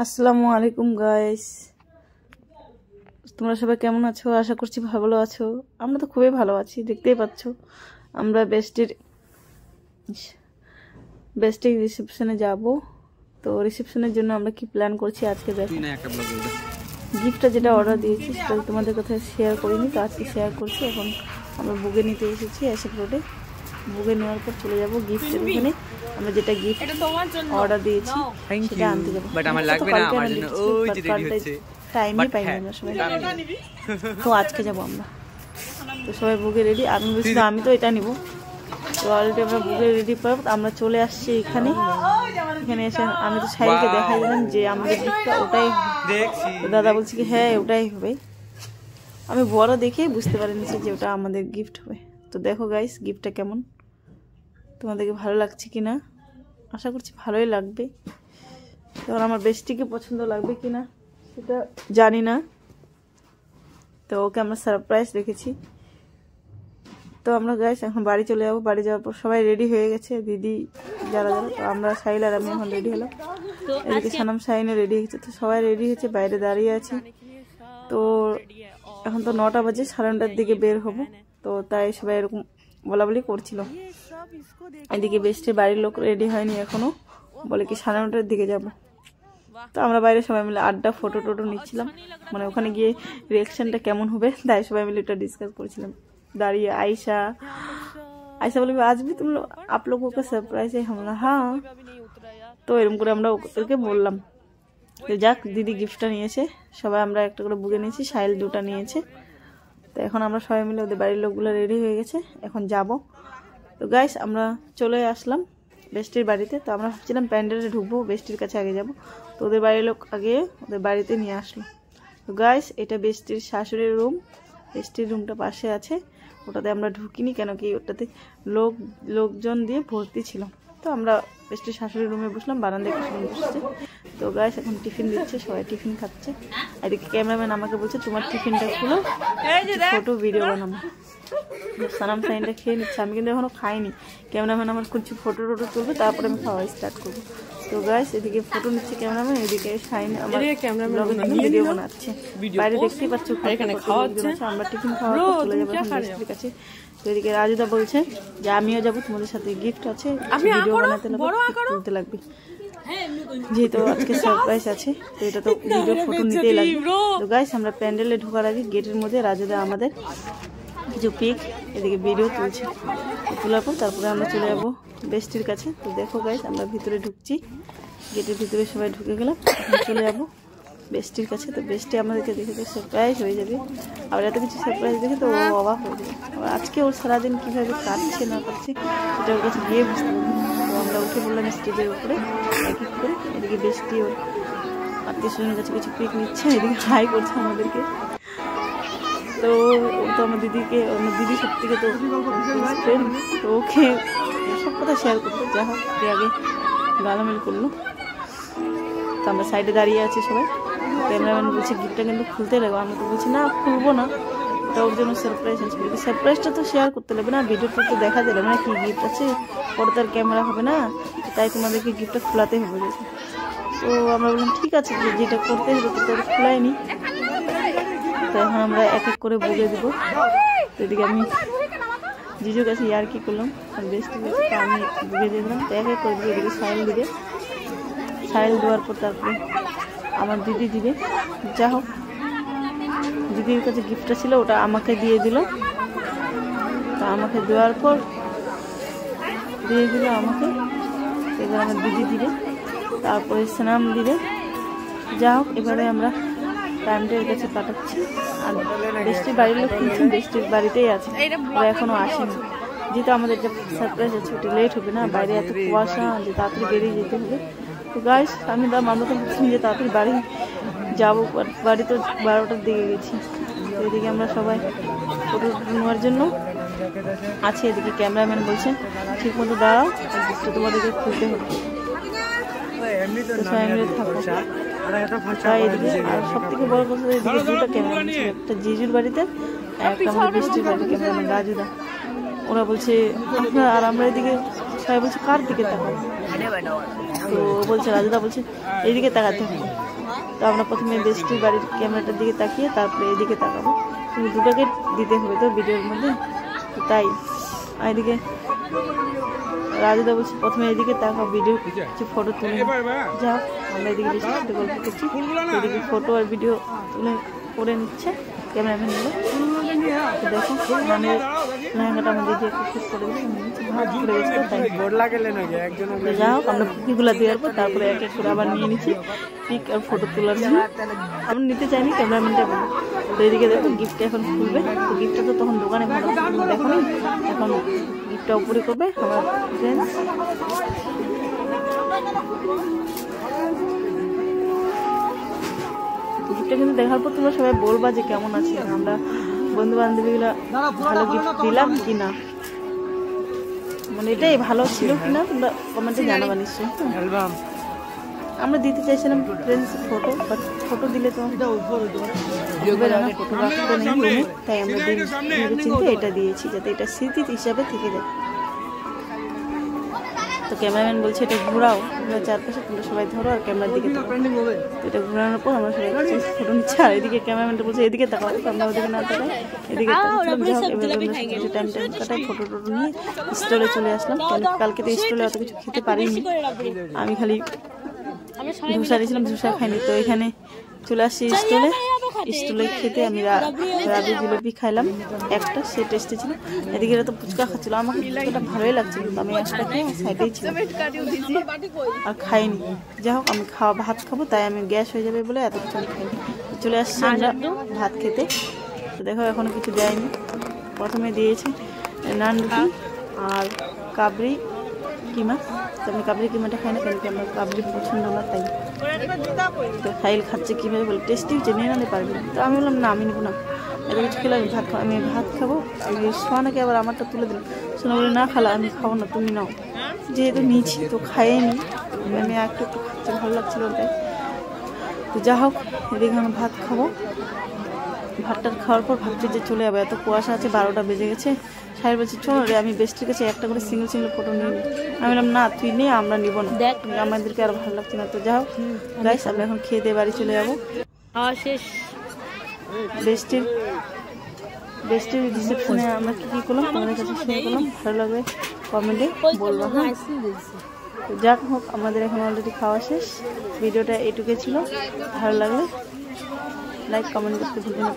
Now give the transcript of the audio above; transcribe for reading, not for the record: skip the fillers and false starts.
আসসালামু আলাইকুম গাইস, তোমরা সবাই কেমন আছো? আশা করছি ভালো আছো। আমরা তো খুবই ভালো আছি, দেখতেই পাচ্ছ। আমরা বেস্টির রিসেপশনে যাব। তো রিসেপশনের জন্য আমরা কি প্ল্যান করছি আজকে দেখো। গিফটটা যেটা অর্ডার দিয়েছি সেটা তোমাদের কোথায় শেয়ার করিনি, তো আজকে শেয়ার করছি। এখন আমরা বুকে নিতে এসেছি এসএফ রোডে। বুকে নেওয়ার পর চলে যাব গিফটের ওখানে। আমরা যেটা গিফট অর্ডার দিয়েছি সেটা আনতে যাবো। বাট আমার লাগবে না, আমার জন্য ওই যে রেডি হচ্ছে, টাইমই পাইনি আমরা সবাই। তো আজকে যাব আমরা। তো সবাই বুকে রেডি। আমি বলছি আমি তো এটা নিব। তো অলরেডি আমরা বুকে রেডি পাব। আমরা চলে আসছি এখানে। এখানে এসে আমি তো সাইকে দেখাই দিলাম যে আমাদের গিফটটা ওটাই দেখছি। দাদা বলছি কি হ্যাঁ ওটাই হবে। আমি বড় দেখে বুঝতে পারিনি যে ওটা আমাদের গিফট হবে। তো দেখো গাইস গিফটটা কেমন, তোমাদেরকে ভালো লাগছে কিনা। আশা করছি ভালোই লাগবে। এবার আমার বেস্টিকে পছন্দ লাগবে কিনা সেটা জানি না। তো ওকে আমরা সারপ্রাইজ রেখেছি। তো আমরা গাইস এখন বাড়ি চলে যাবো। বাড়ি যাওয়ার পর সবাই রেডি হয়ে গেছে, দিদি যারা যারা। তো আমরা সাইল আর আমি এখন রেডি হলাম। এদিকে সানাম সাইনে রেডি হয়েছে। তো সবাই রেডি হয়েছে, বাইরে দাঁড়িয়ে আছি। তো এখন তো 9টা বাজে, 9:30টার দিকে বের হবো। তো তাই সবাই এরকম বলা বলি করছিল। এদিকে বেস্টের বাড়ির লোক রেডি হয়নি এখনো, বলে কি 9:30টার দিকে যাব। তো আমরা বাইরে সবাই মিলে আড্ডা ফটো টোটো নিচ্ছিলাম, মানে ওখানে গিয়ে রিয়াকশনটা কেমন হবে তাই সবাই মিলে এটা ডিসকাস করছিলাম দাঁড়িয়ে। আয়শা বলে আজ भी तुम लोग आप लोगों का सरप्राइज है। আমরা হ্যাঁ। তো এরকম করে আমরা ওদেরকে বললাম যে যাক দিদি গিফটটা নিয়েছে। সবাই আমরা একটা করে বুকে নিয়েছি, সাইল 2টা নিয়েছে। তো এখন আমরা সবাই মিলে ওদের বাড়ির লোকগুলো রেডি হয়ে গেছে, এখন যাব। তো গাইস আমরা চলে আসলাম বেস্টির বাড়িতে। তো আমরা ভাবছিলাম প্যান্ডেলে ঢুকবো, বেস্টির কাছে আগে যাব। তো ওদের বাড়ির লোক আগে ওদের বাড়িতে নিয়ে আসলো। তো গাইস এটা বেস্টির শাশুড়ির রুম। বেস্টির রুমটা পাশে আছে, ওটাতে আমরা ঢুকিনি কেন কি ওটাতে লোকজন দিয়ে ভর্তি ছিল। তো আমরা বেস্টির শাশুড়ির রুমে বসলাম, বারান্দায় কিছু বসছে। তো গাইস এখন টিফিন দিচ্ছে, সবাই টিফিন খাচ্ছে। এদিকে ক্যামেরাম্যান আমাকে বলছে তোমার টিফিনটা খুলো, ফটো ভিডিও বানাবো। সানাম সাইনটা খেয়ে নিচ্ছে, আমি কিন্তু এখনো খাইনি। ক্যামেরাম্যান আমার কিছু ফটো টোটো তুলবে, তারপরে আমি খাওয়া স্টার্ট করবো। তো গাইস এদিকে ফটো নিচ্ছে ক্যামেরাম্যান, এদিকে সাইন আমার ভিডিও বানাচ্ছে। বাইরে দেখতেই পাচ্ছ আমরা টিফিন খাওয়ার পর চলে যাবো বেস্টির কাছে। তো এদিকে রাজুদা বলছে যে আমিও যাবো, তোমাদের সাথে গিফট আছে, ভিডিও বানাতে তুলতে লাগবে, যেহেতু আজকে সারপ্রাইজ আছে। তো এটা তো ভিডিও ফটো নিতেই লাগবে। তো গাইস আমরা প্যান্ডেলে ঢোকার আগে গেটের মধ্যে রাজুদা আমাদের কিছু পিক এদিকে ভিডিও তুলছে। তোলার পর তারপরে আমরা চলে যাবো বেস্টির কাছে। তো দেখো গাইস আমরা ভিতরে ঢুকছি, গেটের ভিতরে সবাই ঢুকে গেলাম। এখন চলে যাবো বেস্টির কাছে। তো বেস্টি আমাদেরকে দেখে তো সারপ্রাইজ হয়ে যাবে, আবার এত কিছু সারপ্রাইজ দেখে তো ও অবাক হয়ে যাবে। আবার আজকে ওর সারাদিন কীভাবে কাটছে না কাটছে সেটা ওর কাছে গিয়ে বুঝতে পারবে। তো আমরা উঠে বললাম স্টেজের উপরে এক এক করে। এদিকে বেস্টি ওর আত্মীয় স্বজনের কাছে কিছু পিক নিচ্ছে, এদিকে হাই করছে আমাদেরকে। তো ও তো আমার দিদি সব থেকে তো ফ্রেন্ড, তো ওকে সব কথা শেয়ার করতো। যা হোক আগে গালামেল করলো। তো আমরা সাইডে দাঁড়িয়ে আছি সবাই। ক্যামেরাম্যান বলছে গিফটটা কিন্তু খুলতে লাগবে। আমরা তো বলছি না খুলবো না, এটা ওর জন্য সারপ্রাইজ আছে। সারপ্রাইজটা তো শেয়ার করতে লাগবে না, ভিডিওটা তো দেখা যাবে না কি গিফট আছে, পরে তার ক্যামেরা হবে না, তাই তোমাদেরকে গিফটটা খোলাতে হবে। তো আমরা বললাম ঠিক আছে, যেটা করতে হবে তো খোলাইনি। তো এখন আমরা এক এক করে বুঝে দেবো। তো এদিকে আমি জিজুর কাছে ইয়ার কি করলাম, আর বেস্ট গেছে তো আমি বুঝে দিয়ে দিলাম। তো এক এক করে দিবে, এদিকে সাইল দিবে, সাইল দেওয়ার পর তারপরে আমার দিদি দিবে। যা হোক দিদির কাছে গিফটটা ছিল ওটা আমাকে দিয়ে দিল। তো আমাকে দেওয়ার পর দিয়ে দিল আমাকে, এবার আমার দিদি দিবে, তারপরে সানাম দিবে। যা হোক এবারে আমরা প্যান্ডেলের কাছে পাঠাচ্ছি। আর বেস্টির বাড়ির লোক কিন্তু বেস্টির বাড়িতেই আছে, ওরা এখনো আসেনি। যেহেতু আমাদের যে সারপ্রাইজ আছে ওটা লেট হবে না, বাইরে এত কুয়াশা যে তাড়াতাড়ি বেরিয়ে যেতে হবে। তো গাইস আমরা তো বুঝছি যে তাড়াতাড়ি বাড়ি যাবো, বাড়ি তো 12টার দিকে গেছি। তো এদিকে আমরা সবাই ফটো নেওয়ার জন্য আছি। এদিকে ক্যামেরাম্যান বলছে ঠিক মতো দাঁড়াও, তো তোমাদেরকে খুলতে হবে, তো সবাই মিলে থাকো। এদিকে আর সব থেকে বড় কথা এদিকে 2টা ক্যামেরাম্যান ছিল, একটা জিজুর বাড়িতে একটা আমাদের বৃষ্টির বাড়িতে ক্যামেরাম্যান রাজুদা। ওরা বলছে আপনার, আর আমরা এদিকে সবাই বলছে কার দিকে তাকাবো। তো বলছে রাজুদা বলছে এইদিকে তাকাতে হবে। তো আমরা প্রথমে বেস্টির বাড়ির ক্যামেরাটার দিকে তাকিয়ে তারপরে এদিকে তাকাবো, কিন্তু দুটাকে দিতে হবে তো ভিডিওর মধ্যে, তো তাই এদিকে রাজুদা বলছি প্রথমে এদিকে তাকাও, ভিডিও কিছু ফটো তুলে যাও। আমরা এদিকে বেশি সাথে গল্প করছি, এদিকে ফটো আর ভিডিও তুলে করে নিচ্ছে ক্যামেরাম্যানগুলো। তো দেখো মানে লেহেঙ্গাটা আমাদের দিয়ে একটু ঠিক করে দিচ্ছে, ভাগ করে গেছিলো তাই। যাই হোক আমরা পিকগুলো দেওয়ার পর তারপরে এক এক করে আবার নিয়ে নিচ্ছি পিক আর ফটো তোলার জন্য। আমরা নিতে চাইনি, ক্যামেরাম্যানটা বলে। তো এদিকে দেখো গিফটটা এখন খুলবে, তো গিফটটা তো তখন দোকানে ভালো দেখো না, এখন গিফটটা উপরে করবে আমার ফ্রেন্ডস। গিফটটা কিন্তু দেখার পর তোমরা সবাই বলবা যে কেমন আছে, আমরা বন্ধু বান্ধবীগুলা ভালো গিফট দিলাম কি না, মানে এটাই ভালো ছিল কিনা তোমরা কমেন্টে জানাবা নিশ্চয়ই। আমরা দিতে চাইছিলাম ফ্রেন্ডস ফটো, বাট ফটো দিলে তো হবে না, ফটো রাখতে নেই রুমে, তাই আমরা চিন্তা এটা দিয়েছি যাতে এটা স্মৃতি হিসাবে থেকে যায়। তো ক্যামেরাম্যান বলছে এটা ঘোরাও, চারপাশে তোমরা সবাই ধরো আর ক্যামেরার দিকে তাকাও। তো এটা ঘোরানোর পর আমরা সবাই ফটো নিচ্ছি, আর এদিকে ক্যামেরাম্যানটা বলছে এদিকে তাকাও, আমরা ওদিকে না তাকাই এদিকে টাইম কাটাই ফটো টটো নিয়ে স্টলে চলে আসলাম। কালকে তো স্টলে অত কিছু খেতে পারিনি, আমি খালি ধোসা দিয়েছিলাম, ধোসা খাইনি। তো এখানে চলে আসছি স্টলে খেতে। আমি রাবি জিলিপি খাইলাম একটা, সে টেস্টি ছিল। এদিকে তো ফুচকা খাচ্ছিল, আমাকে ফুচকাটা ভালোই লাগছিল, কিন্তু আমি একটা খেয়ে সাইডেই ছিল আর খাইনি। যাই হোক আমি ভাত খাবো, তাই আমি গ্যাস হয়ে যাবে বলে এত কিছু খাইনি। চলে আসছি আমরা ভাত খেতে। তো দেখো এখনো কিছু দেয়নি, প্রথমে দিয়েছে নান রুটি আর কাবরি কিমা। তো আমি কাবরি কিমাটা খাই না, কারণ আমার কাবরি পছন্দ না, তাই। তো ফাইল খাচ্ছে কীভাবে বলে টেস্টি হচ্ছে, নিয়ে নিতে পারবি না। তো আমি বললাম না আমি নেবো না, এত কিছু খেলে আমি ভাত খাবো, আমি ভাত খাবো। আমি সোনাকে আবার আমারটা তুলে দিলাম, সোনা বলে না খালা আমি খাবো না, তুমি নাও। যেহেতু নিয়েছি তো খাইয়ে নি, আমি একটু একটু খাচ্ছি, ভালো লাগছিলো ওটাই। তো যা হোক এদিকে আমি ভাত খাবো, ভাতটা খাওয়ার পর ভাবছি যে চলে যাবো, এত কুয়াশা আছে, 12টা বেজে গেছে। সাহেব বলছি চলো রে, আমি বেস্টের কাছে একটা করে সিঙ্গেল ফটো নিয়ে নিই। আমি বললাম না তুই নিয়ে আমরা নিব না, দেখ আমাদেরকে আর ভালো লাগছে না। তো যাও গাইস আমরা এখন খেয়ে দিয়ে বাড়ি চলে যাবো। শেষ বেস্টের রিসেপশনে আমরা কী কী করলাম তোমাদের কাছে শেয়ার করলাম, ভালো লাগবে কমেন্টে বলবো। হ্যাঁ তো যাক হোক আমাদের এখন অলরেডি খাওয়া শেষ, ভিডিওটা এটুকু ছিল। ভালো লাগলে লাইক কমেন্ট করতে ভুলবেন না।